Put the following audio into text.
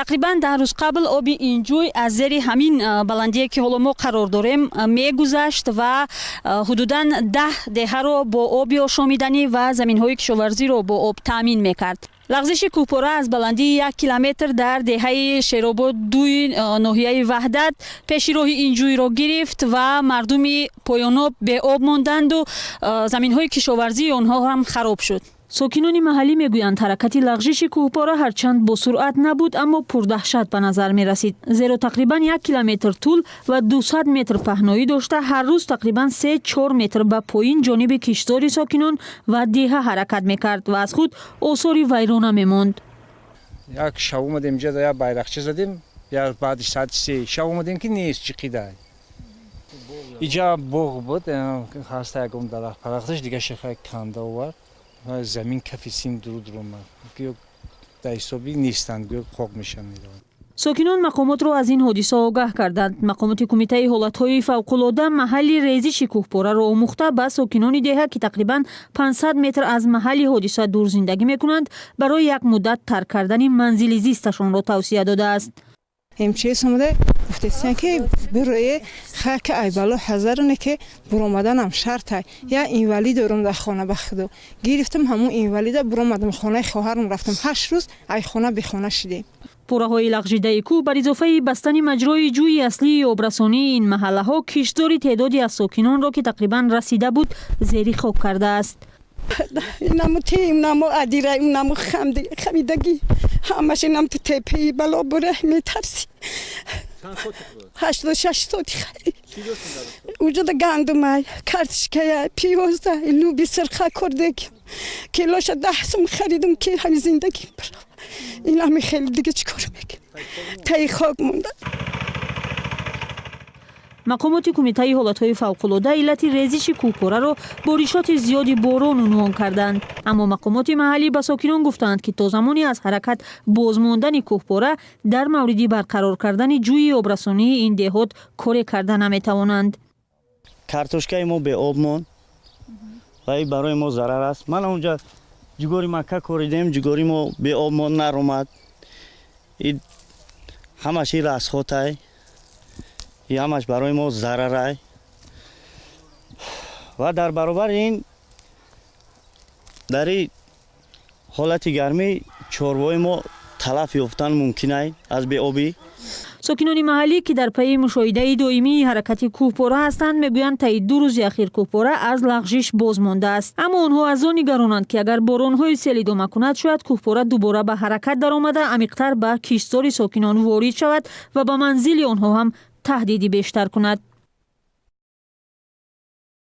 тақрибан 10 рӯз қабл оби ин ҷӯй аз зери ҳамин баландие ки ҳоло мо қарор дорем мегузашт ва ҳудудан 10 деҳаро бо оби ошомиданӣ ва заминҳои кишоварзиро бо об таъмин мекард. Лағжиши кӯҳпора аз баландии 1 километр дар деҳаи Шеробод 2 ноҳияи Ваҳдат пеши роҳи ин ҷӯйро гирифт ва мардуми поёноб беоб монданду заминҳои кишоварзии онҳо ҳам хароб шуд. сокинони маҳаллӣ мегӯянд ҳаракати лағжиши кӯҳпора ҳарчанд бо суръат набуд, аммо пурдаҳшат ба назар мерасид, зеро тақрибан 1 километр тӯл ва 200 метр паҳноӣ дошта ҳар рӯз тақрибан 3-4 метр ба поин ҷониби киштори сокинон ва деҳа ҳаракат мекард ва аз худ осори вайрона мемонд. Як шав омадем ҷада, як байрақча задем, як баъди саати 3 шав омадем ки нест чиқидай. Иҷа боғ буд, хаста ягон дарахт парахташ дига шахай канда овард. Замин кафи син дуруд омад. Гӯё дар ҳисоби нестанд, гӯё хоқ мешанд мераванд. сокинон мақомотро аз ин ҳодиса огаҳ карданд. мақомоти кумитаи ҳолатҳои фавқулода маҳалли резиши кӯҳпораро омӯхта ба сокинони деҳа ки тақрибан 500 метр аз маҳалли ҳодиса дур зиндагӣ мекунанд, барои як муддат тарк кардани манзили зисташонро тавсия додааст. МЧС омаде гуфтестан ки бирои хак айбало ҳазарне ки буромаданам шартай я инвалид дорум дар хона ба худо гирифтам ҳамун инвалида буромадам хонаи хоҳарам рафтам 8 рӯз ай хона бехона шидем. пораҳои лағжидаи кӯҳ бар изофаи бастани маҷрои ҷӯи аслии обрасонии ин маҳаллаҳо киштдори теъдоди аз сокинонро ки тақрибан расида буд зери хок кардааст. Inamu tim namu adira namu xamidagi hamash inam tu tepi balo bure metarsi 86 soti ujuda gandumay kartishkaya piyozda lubi sirxa kurdek kilosha 10 сум xaridum ki ham zindagi inam kheli dige chikor mekan tay khok munda. мақомоти кумитаи ҳолатҳои фавқулода иллати резиши кӯҳпораро боришоти зиёди борон унвон карданд, аммо мақомоти маҳаллӣ ба сокинон гуфтанд ки то замони аз ҳаракат бозмондани кӯҳпора дар мавриди барқарор кардани ҷӯи обрасонии ин деҳот коре карда наметавонанд. картошкаи мо беоб монд ва ин барои мо зарар аст. ман онҷа ҷугори макка коридем, ҷугори мо беоб монд наромад. ин ҳамаш ин расхотай ҳамаш барои мо зарарай ва дар баробар ин дар ин ҳолати гармӣ чорвои мо талаф ёфтан мумкинай аз беобӣ. сокинони маҳаллӣ ки дар пайи мушоҳидаи доимии ҳаракати кӯҳпора ҳастанд мегӯянд таи 2 рӯзи ахир кӯҳпора аз лағжиш боз мондааст, аммо онҳо аз он нигаронанд ки агар боронҳои сел идома кунад шояд кӯҳпора дубора ба ҳаракат даромада амиқтар ба киштори сокинон ворид шавад ва ба манзили онҳо ҳам таҳдиди бештар кунад.